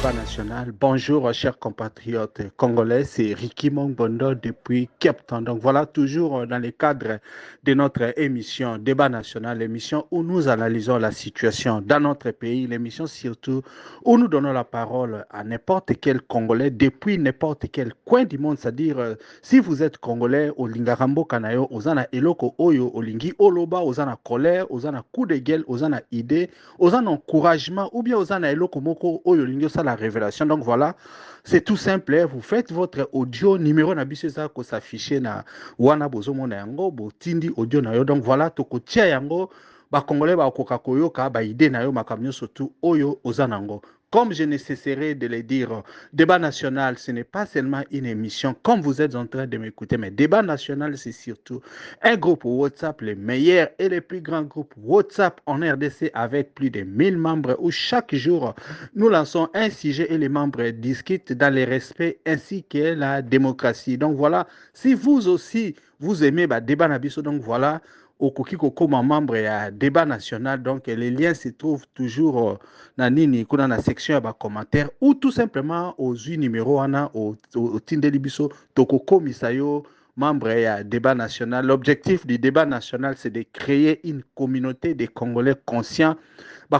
débat national. Bonjour, chers compatriotes congolais, c'est Ricky Mongbondo depuis Cape Town. Donc voilà, toujours dans le cadre de notre émission Débat national, l'émission où nous analysons la situation dans notre pays, l'émission surtout où nous donnons la parole à n'importe quel Congolais depuis n'importe quel coin du monde. C'est-à-dire, si vous êtes Congolais, au Lingarambo Kanayo, Ozana Eloko Oyo, Olingi Oloba, Ozana colère, Ozana coup de gueule, Ozana idée, Ozana encouragement, ou bien Ozana Eloko Moko Oyo Lingio, ça la révélation. Donc voilà, c'est tout simple. Vous faites votre audio, numéro Nabisé ça, ko s'affiche na Wana Bozo Mona Yango, Bo Tindi audio na yo. Donc voilà, Toko Tia Yango, ba Congolais, ba Koka Koyoka, ba idée na yo, makamyo surtout Oyo Ozanango. Comme je ne cesserai de le dire, débat national, ce n'est pas seulement une émission, comme vous êtes en train de m'écouter, mais débat national, c'est surtout un groupe WhatsApp, les meilleurs et les plus grands groupes WhatsApp en RDC avec plus de 1000 membres où chaque jour, nous lançons un sujet et les membres discutent dans le respect ainsi que la démocratie. Donc voilà, si vous aussi, vous aimez débat nabiso, donc voilà, au Kokiko comme membre à débat national, donc les liens se trouvent toujours dans la section de commentaires ou tout simplement aux numéros au Tindelibiso, Tokoko Misayo, membre à débat national. L'objectif du débat national, c'est de créer une communauté de Congolais conscients.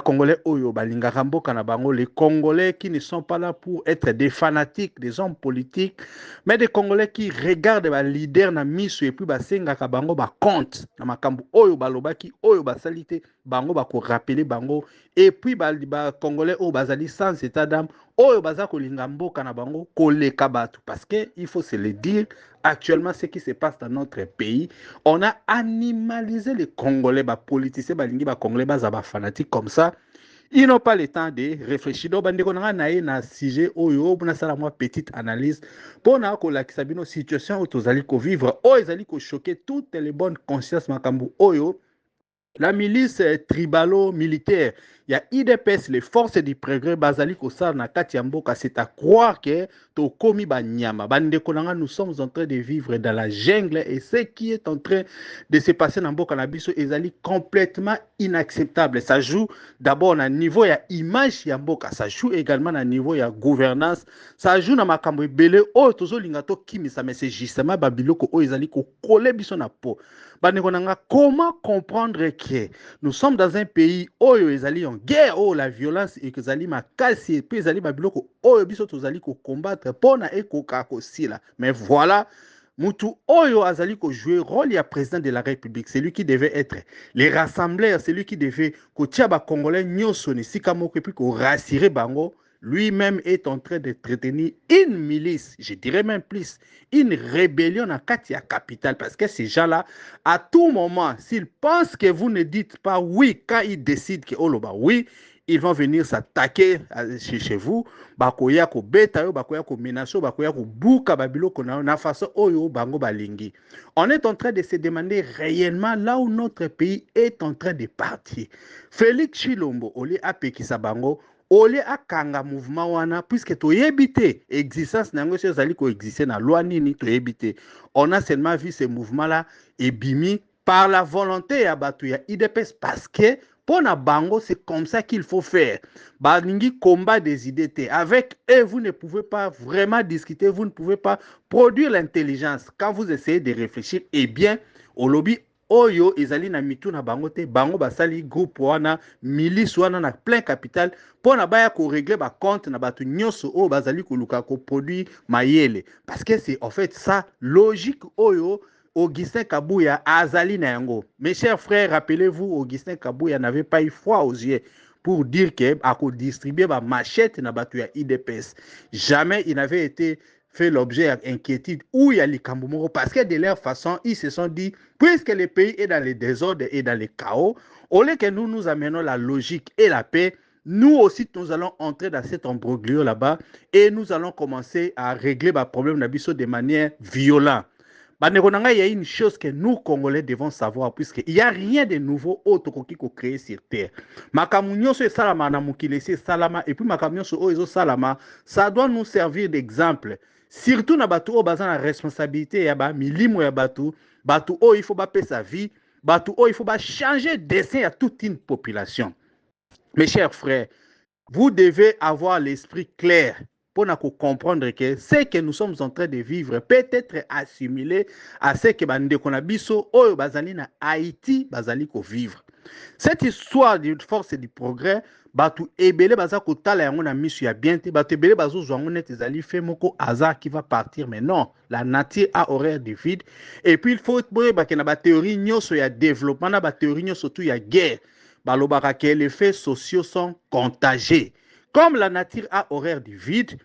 Congolais Oyo, Balingarambo, Kanabango, les Congolais qui ne sont pas là pour être des fanatiques, des hommes politiques, mais des Congolais qui regardent les leaders na miso et puis Basenga Kabango, compte, na makambu Oyo, Balobaki, Oyo, Basalite, Bango, Bako rappeler Bango, et puis Congolais Oyo, Bazali sans état d'âme, Oyo, Bazako Lingambo, Kanabango, Kole Kabatu, parce qu'il faut se le dire, actuellement, ce qui se passe dans notre pays, on a animalisé les Congolais, les politiciens, les Congolais, les fanatiques comme ça. Ils n'ont pas le temps de réfléchir. Donc, on a un sujet où on a une petite analyse pour la situation où vous allez vivre, où vous allez choquer toutes les bonnes consciences. La milice tribalo-militaire, il y a IDPS, les forces du progrès, Bazali Kosar, Nakati Mboka, c'est à croire que Tokomi Banyama, Bandekonanga, nous sommes en train de vivre dans la jungle et ce qui est en train de se passer dans Mboka Nabiso est complètement inacceptable. Ça joue d'abord à niveau, il y a image Mboka, ça joue également à niveau, il y a gouvernance, ça joue dans Makambo Belé, oh, Tozo Lingato Kimisa, mais c'est justement Babiloko, oh, ils allaient coller Biso na po. Comment comprendre que nous sommes dans un pays où ils allaient en guerre, où la violence et que ils allaient makasi et puis ils allaient babiloko où ils allaient combattre pour na ekoka aussi là. Mais voilà, Moutou Oyo Azali ko jouer rôle ya président de la République, c'est lui qui devait être les rassembleurs, c'est lui qui devait ko tia ba congolais nyoso ni sikamoko et puis ko rassurer bango. Lui-même est en train de entretenir une milice, je dirais même plus, une rébellion à Katia capitale, parce que ces gens-là, à tout moment, s'ils pensent que vous ne dites pas oui, quand ils décident que oh, oui, ils vont venir s'attaquer chez vous, bakoya ko beta yo, bakoya ko menace, bakoya ko buka babilo kona na façon oyo bango balingi. On est en train de se demander réellement là où notre pays est en train de partir. Félix Chilombo, oli apekisa bango, ole akanga mouvement wana puisque toyebi te existence nango so ezali koexiste na loi nini toyebi te. On a seulement vu ce mouvement là ebimi par la volonté ya bato ya IDPS parce que pour na bango c'est comme ça qu'il faut faire. Balingi combat des idées te. Avec eux vous ne pouvez pas vraiment discuter, vous ne pouvez pas produire l'intelligence. Quand vous essayez de réfléchir, eh bien au lobby oyo ezali na mitu na bango te, bango basali groupe wana milice wana na plein capital pour na baya ko régler ba compte na batu nyoso o bazali ko luka ko produit mayele parce que c'est en fait ça logique oyo Augustin Kabouya azali na yango. Mes chers frères, rappelez-vous, Augustin Kabouya n'avait pas eu froid aux yeux pour dire que a ko distribuer ba machette na batu ya IDPS. Jamais il n'avait été fait l'objet d'inquiétude ou il y a les Kambumoro parce que de leur façon, ils se sont dit, puisque le pays est dans le désordre et dans le chaos, au lieu que nous amenons la logique et la paix, nous aussi, nous allons entrer dans cet imbroglio là-bas et nous allons commencer à régler les problèmes de manière violente. Il y a une chose que nous, Congolais, devons savoir, puisqu'il n'y a rien de nouveau autre qui a créé sur Terre. Makamunyo se salama na mukile se salama et puis makamunyo se oizo salama, ça doit nous servir d'exemple. Surtout na batu o bazan la responsabilité ya ba milimo ya batu o il faut ba payer sa vie, batu o il faut ba changer dessin à toute une population. Mes chers frères, Vous devez avoir l'esprit clair pour comprendre que ce que nous sommes en train de vivre peut être assimilé à ce que bandeko na biso oyo bazali na Haïti bazali ko vivre. Cette histoire de force et du progrès, batu ebele baza kotala yango na misu ya bien te, batu ebele bazo zwango net ezali fait moko hasard qui va partir, mais non, la nature a horaire de vide. Et puis il faut boye ba na ba théorie nyoso ya développement na ba théorie nyoso tout ya guerre. Balobaka que les faits sociaux sont contagieux. Comme la nature a horaire du vide,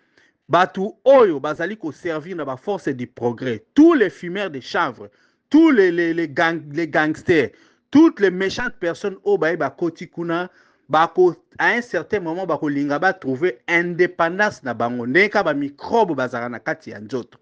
batu oyo bazali ko servir na ba force du progrès, tous les fumeurs de chanvre, tous les gangsters, toutes les méchantes personnes au baye bakoti kuna bako à un certain moment bako linga ba trouver indépendance na bango neka ba microbe bazara na kati ya nzoto.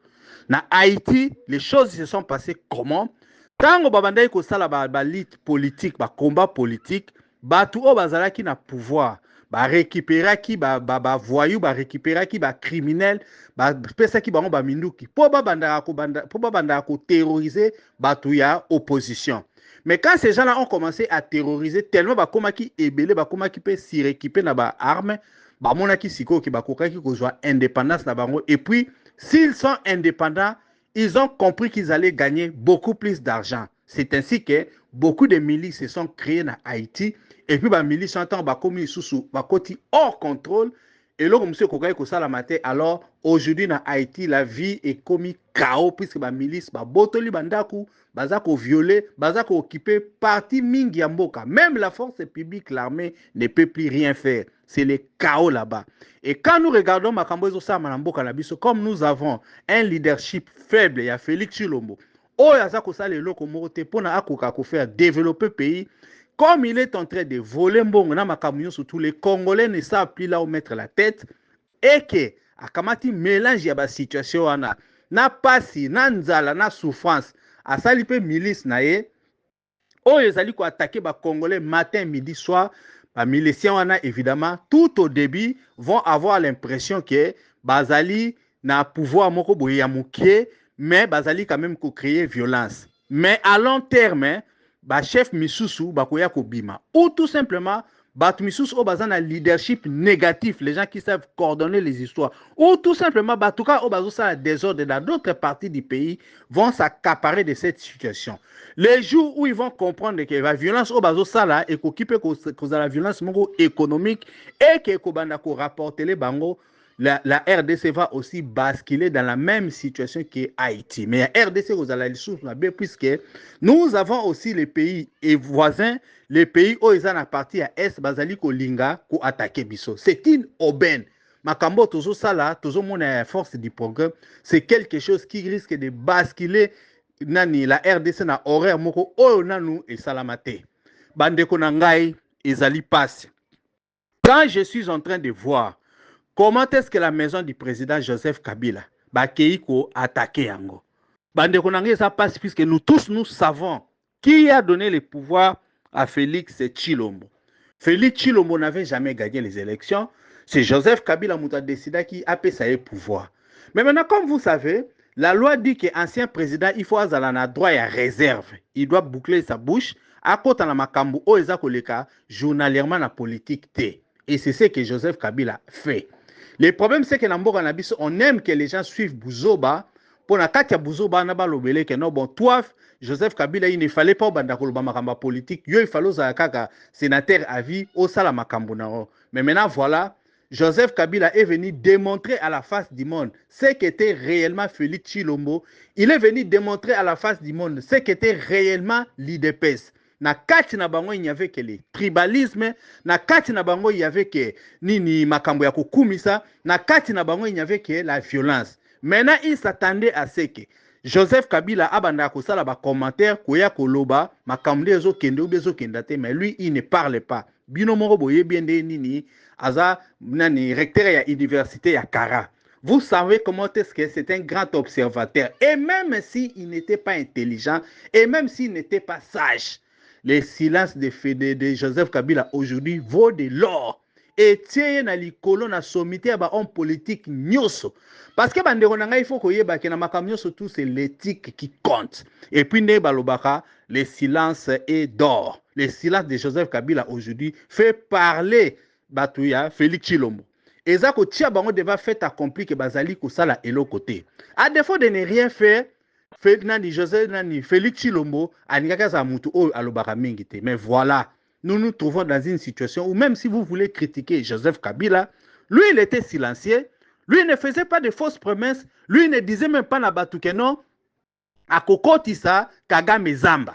Na Haïti, les choses se sont passées comment? Tango babandai ko sala ba lutte politique, ba combat politique, batu o bazalaki na pouvoir ba récupéraki ba voyou ba récupéraki ba criminel ba pesaki bango ba minduki po ba banda ko terroriser batu ya opposition. Mais quand ces gens-là ont commencé à terroriser tellement ba komaki ebele ba komaki pe si récupérer na ba armes ba monaki siko ki ba kokaki ko joa indépendance na bango, et puis s'ils sont indépendants, ils ont compris qu'ils allaient gagner beaucoup plus d'argent. C'est ainsi que beaucoup de milices se sont créées en Haïti. Et puis, les milices sont commis sous hors contrôle. Et là, monsieur Kokaï Kosala Maté, alors aujourd'hui en Haïti, la vie est commis chaos puisque les milices, botoli bandaku, bazako violé, bazako occupé partie mingi yamboka. Même la force publique, l'armée ne peut plus rien faire. C'est le chaos là-bas. Et quand nous regardons Makambo Sa Manamboka Labiso, comme nous avons un leadership faible, il y a Félix Chilombo, Oyazako Sale Loko Morote, pour faire développer le pays. Comme il est en train de voler mbongo na surtout les Congolais ne savent plus là où mettre la tête, et que akamati mélange ya ba situation wana na pasi na nzala na souffrance asali pe milice na ye oyo ezali ko attaquer ba Congolais matin midi soir. Ba miliciens wana évidemment tout au début vont avoir l'impression que bazali na pouvoir moko boye ya mukie, mais bazali quand même ko créer violence. Mais à long terme, ba chef misusu bakoya ko bima, ou tout simplement batu misusu o bazana leadership négatif, les gens qui savent coordonner les histoires, ou tout simplement batuka o bazo sa désordre dans d'autres parties du pays vont s'accaparer de cette situation. Les jours où ils vont comprendre que la violence au bazo sala et qu'occuper cause la violence économique et que kobanda ko rapporter les bango, la RDC va aussi basculer dans la même situation que Haïti. Mais la RDC, vous allez le souffrir, puisque nous avons aussi les pays et voisins, les pays où ils ont la partie à Est, Bazali Kolinga, pour attaquer Bisso. C'est une aubaine. Makambo, toujours ça là, toujours mon force du programme, c'est quelque chose qui risque de basculer nani, la RDC na horaire moko, oyo nanu et salamate. Bandeko nangai, ezali passe. Quand je suis en train de voir comment est-ce que la maison du président Joseph Kabila Bakeiko a attaqué Yango, bandeko nangai ça passe puisque nous tous nous savons qui a donné le pouvoir à Félix Tshilombo. Félix Tshilombo n'avait jamais gagné les élections. C'est Joseph Kabila qui a décidé qu'il a payé sa pouvoir. Mais maintenant, comme vous savez, la loi dit qu'ancien président, il faut avoir un droit à réserve. Il doit boucler sa bouche à côté de la makambu ou ezakoleka journalièrement la politique T. Et c'est ce que Joseph Kabila fait. Le problème, c'est que dans Nabiso, on aime que les gens suivent Bouzoba. Pour la Katia Bouzoba, que non, bon, toi, Joseph Kabila, il ne fallait pas bandakoloba makamba politique. Il fallait que sénateur à vie au Salamakambu. Mais maintenant, voilà, Joseph Kabila est venu démontrer à la face du monde ce qu'était réellement Félix Tshilombo. Il est venu démontrer à la face du monde ce qu'était réellement l'IDPS. Na kati na bango il n'y avait que le tribalisme, na kati na bango il y avait que nini makambo ya kukumisa, na kati na bango il n'y avait que la violence. Maintenant il s'attendait à ce que Joseph Kabila abanda kosala ba commentaire koya koloba makambo ezo kende ou bezo kendate, mais lui il ne parle pas. Bino moko boye bien de nini aza nani recteur ya université ya Kara. Vous savez comment est-ce que c'est un grand observateur, et même s'il n'était pas intelligent, et même s'il n'était pas sage, le silence de Joseph Kabila aujourd'hui vaut de l'or. Et tiens, na likolo na sommité à homme politique nyoso. Parce que il faut que na makamyo surtout c'est l'éthique qui compte. Et puis ne balobaka, le silence est d'or. Le silence de Joseph Kabila aujourd'hui fait parler Batouya, Félix Chilombo. Et ça, que tia bango devait faire accompli que bazali kusala et l'autre côté. À défaut de ne rien faire, Félix Chilombo, anigaka za mutu o alobaka mingite. Mais voilà, nous nous trouvons dans une situation où même si vous voulez critiquer Joseph Kabila, lui il était silencieux, lui il ne faisait pas de fausses promesses, lui il ne disait même pas na batu que non, à kokotisa Kagame Zamba.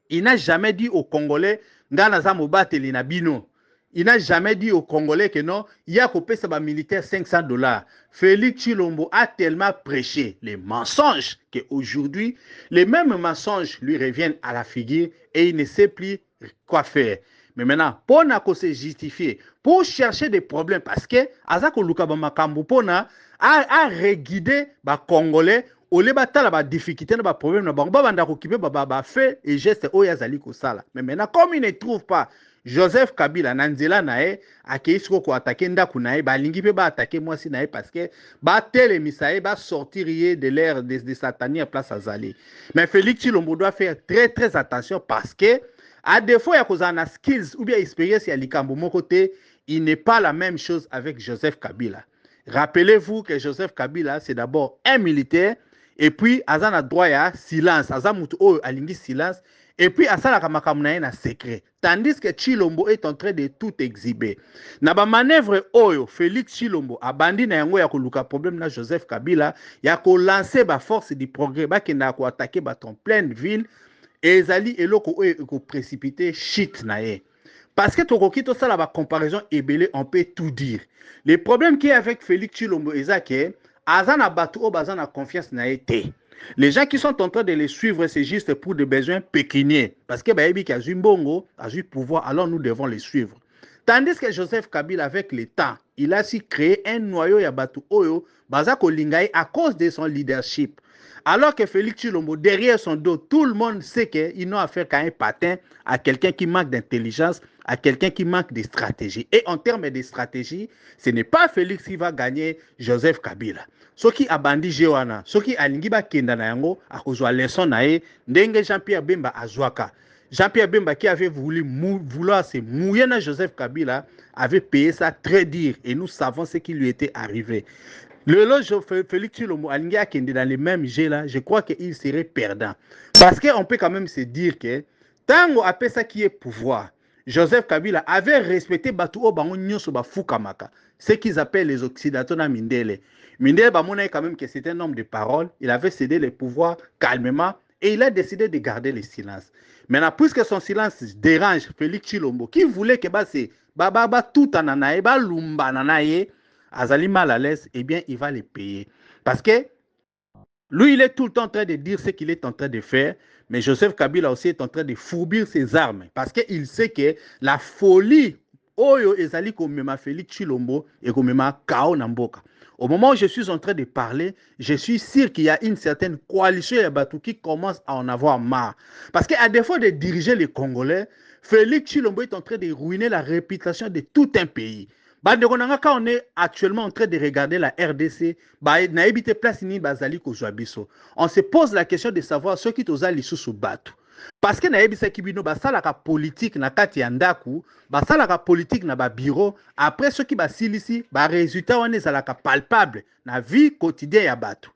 Il n'a jamais dit aux Congolais, ngana za mobateli na bino. Il n'a jamais dit aux Congolais que non, il y a coupé sa militaire $500. Félix Chilombo a tellement prêché les mensonges qu'aujourd'hui, les mêmes mensonges lui reviennent à la figure et il ne sait plus quoi faire. Mais maintenant, pour se justifier, pour chercher des problèmes, parce que Azako Lukaba Makambu Pona a reguidé les Congolais au lieu de difficulté, de problème, de fait et geste oyazali kosala. Mais maintenant, comme il ne trouve pas Joseph Kabila nanzela nae akeisiko ko attaquer ndaku nae balingi pe ba attaquer moi si nae parce que ba tele misae ba sortir de l'air de satanier place azali. Mais Félix Chilombo doit faire très attention parce que à défaut ya kozana skills ou bien expérience ya likambo mon côté, il n'est pas la même chose avec Joseph Kabila. Rappelez-vous que Joseph Kabila c'est d'abord un militaire et puis azana droit ya silence, azamutu o alingi silence. Et puis, à ça, la kamakamunaye na secret. Tandis que Chilombo est en train de tout exhiber. Na ba manœuvre oyo, Félix Chilombo, abandi na yango ya koluka problème na Joseph Kabila, ya ko lancer ba force du progrès, ba kenda ko attaquer ba ton pleine ville, et ezali eloko oyo ko précipiter shit na ye. Parce que tokoki to sala ba comparaison ebele, on peut tout dire. Le problème qui est avec Félix Chilombo, ezake, azana batu o bazana confiance na ye te. Les gens qui sont en train de les suivre, c'est juste pour des besoins pécuniaires. Parce que Baïbi qui a eu bongo, a eu pouvoir, alors nous devons les suivre. Tandis que Joseph Kabila, avec le temps, il a su créer un noyau Yabatu Oyo, Bazako Lingaï, à cause de son leadership. Alors que Félix Chilombo, derrière son dos, tout le monde sait qu'ils n'ont affaire qu'à un patin, à quelqu'un qui manque d'intelligence, à quelqu'un qui manque de stratégie. Et en termes de stratégie, ce n'est pas Félix qui va gagner Joseph Kabila. Soki abandi jewana, soki alingi ba kenda na yango, akozwa leçon na ye, ndenge Jean-Pierre Bemba azwaka. Jean-Pierre Bemba qui avait voulu vouloir se mouiller na Joseph Kabila, avait payé ça très dur et nous savons ce qui lui était arrivé. Le loge Félix Chilombo alingi akende dans les mêmes jeux là, je crois qu'il serait perdant. Parce qu'on peut quand même se dire que tango après ça qui est pouvoir, Joseph Kabila avait respecté Batu Obango Nyoso Bafukamaka, ce qu'ils appellent les Occidentaux na Mindele. Mindele Bamona quand même que c'était un homme de parole, il avait cédé le pouvoir calmement et il a décidé de garder le silence. Maintenant, puisque son silence dérange Félix Chilombo, qui voulait que Baba tout ananaye, Lumba nanaye, Azali mal à l'aise, eh bien, il va les payer. Parce que lui, il est tout le temps en train de dire ce qu'il est en train de faire, mais Joseph Kabila aussi est en train de fourbir ses armes. Parce qu'il sait que la folie, Oyo Ezali Komema Félix Chilombo et Komema Kao Namboka. Au moment où je suis en train de parler, je suis sûr qu'il y a une certaine coalition Yabatou qui commence à en avoir marre. Parce qu'à défaut de diriger les Congolais, Félix Chilombo est en train de ruiner la réputation de tout un pays. Quand on est actuellement en train de regarder la RDC, on se pose la question de savoir ce qui est aux Batu. Parce que naebisa kibino basalaka politique na kati ya ndaku, basalaka politique na ba bureau, après ce qui basilisi, ba résultat wana ezalaka palpable na vie quotidienne ya batu.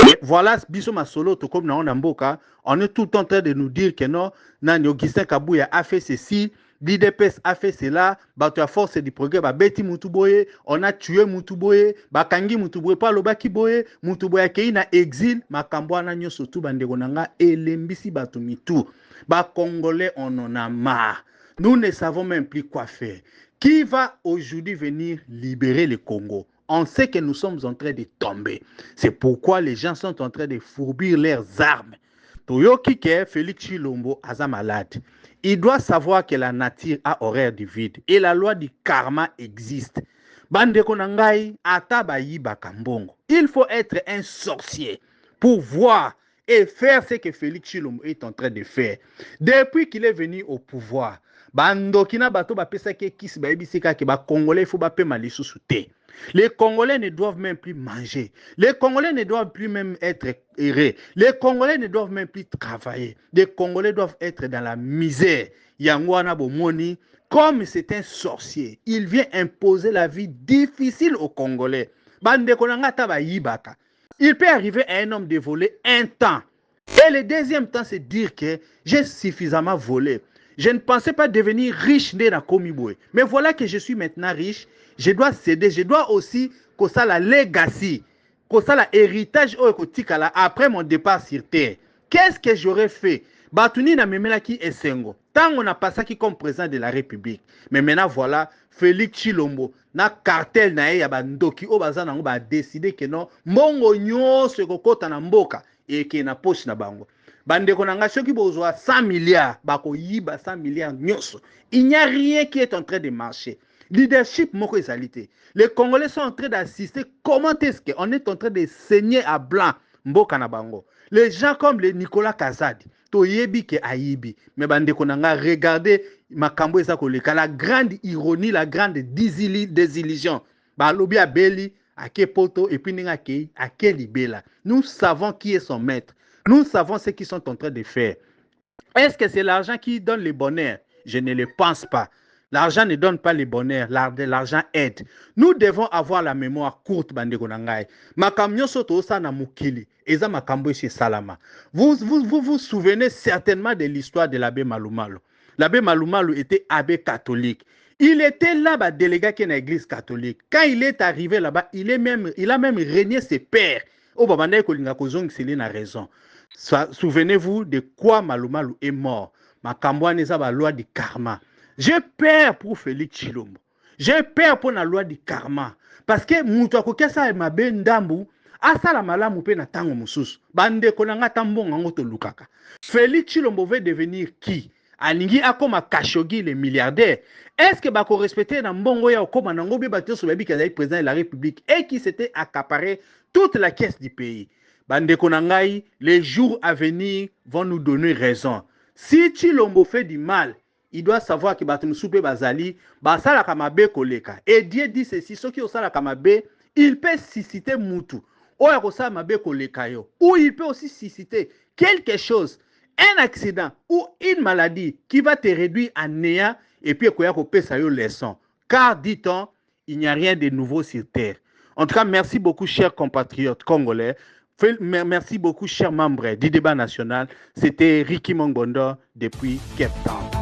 Et voilà biso masolo to comme na on mboka, on est tout le temps en train de nous dire que non, Nani Augustin Kabuya a fait ceci, l'IDPS a fait cela, bato à force du progrès, ba beti Mutuboye, on a tué Mutuboye, bakangi Mutuboye, pa lobaki boye, Mutuboye kei na exil, makambo na nyoso tu bandeko nanga elembisi bato mitu. Ba Congolais, on en a marre. Nous ne savons même plus quoi faire. Qui va aujourd'hui venir libérer le Congo? On sait que nous sommes en train de tomber. C'est pourquoi les gens sont en train de fourbir leurs armes. Toyoki ke Félix Chilombo aza malade. Il doit savoir que la nature a horreur du vide et la loi du karma existe. Bandeko nangai ata bayiba kambongo. Il faut être un sorcier pour voir et faire ce que Félix Chilombo est en train de faire. Depuis qu'il est venu au pouvoir, bandokina bato bapesa ke kisi bayebisika ke ba Congolais faut bapema lisusu te. Les Congolais ne doivent même plus manger. Les Congolais ne doivent plus même être errés. Les Congolais ne doivent même plus travailler. Les Congolais doivent être dans la misère. Yangwana bomoni comme c'est un sorcier, il vient imposer la vie difficile aux Congolais. Bande konanga taba yibaka. Il peut arriver à un homme de voler un temps. Et le deuxième temps, c'est dire que j'ai suffisamment volé. Je ne pensais pas devenir riche dans Komiboué. Mais voilà que je suis maintenant riche. Je dois céder. Je dois aussi que ça la legacy, que ça la héritage après mon départ sur terre. Qu'est-ce que j'aurais fait? Batuni na memela ki esengo. Tant on a passé qui comme président de la République. Mais maintenant voilà, Félix Chilombo, na cartel na ya bandoki o bazana ngo ba décider que non, mbongo nyonso kokota na mboka et que na poche na bango. Bande konanga soki bozwa 100 milliards, bako yiba 100 milliards nyonso. Il n'y a rien qui est en train de marcher. Leadership moko ezalité. Les Congolais sont en train d'assister. Comment est-ce qu'on est en train de saigner à blanc mboka na bango? Les gens comme le Nicolas Kazadi, toyebi ke ayibi, mais bande konanga regardez makambo eza koleka, la grande ironie, la grande désillusion. Ba lobi abeli ake poto et puis ninga ke ake libela. Nous savons qui est son maître. Nous savons ce qu'ils sont en train de faire. Est-ce que c'est l'argent qui donne le bonheur? Je ne le pense pas. L'argent ne donne pas le bonheur, l'argent aide. Nous devons avoir la mémoire courte, bandeko nangai. Makamyo soto osa na mukili, eza makambo chez Salama. Vous souvenez certainement de l'histoire de l'abbé Malumalu. L'abbé Malumalu était abbé catholique. Il était là-bas délégué qui est dans l'église catholique. Quand il est arrivé là-bas, il a même régné ses pères. Oh, babandai kolinga kozong sili na raison. Souvenez-vous de quoi Malumalu est mort. Makambo neza ba loi du karma. J'ai peur pour Félix Chilombo. J'ai peur pour la loi du karma. Parce que mutu akokesa e mabe ndambu asala malamu pe na tango mususu. Bande konanga tambonga ngoto lukaka. Félix Chilombo veut devenir qui? Alingi akoma Khashoggi le milliardaire. Est-ce que bako respecter na mbongo ya okoma nango be bato so babi kaza président de la République et qui s'était accaparé toute la caisse du pays? Bande konangai, les jours à venir vont nous donner raison. Si Chilombo fait du mal, il doit savoir que Batum Soupe Bazali, Basala Kamabe Koleka. Et Dieu dit ceci, ceux qui ont Sala Kamabe, il peut susciter Moutou. Ou il peut aussi susciter quelque chose, un accident ou une maladie qui va te réduire à néant et puis qu'il y a une leçon. Car, dit-on, il n'y a rien de nouveau sur terre. En tout cas, merci beaucoup, chers compatriotes congolais. Merci beaucoup, chers membres du débat national. C'était Ricky Mongbondo depuis Cape Town.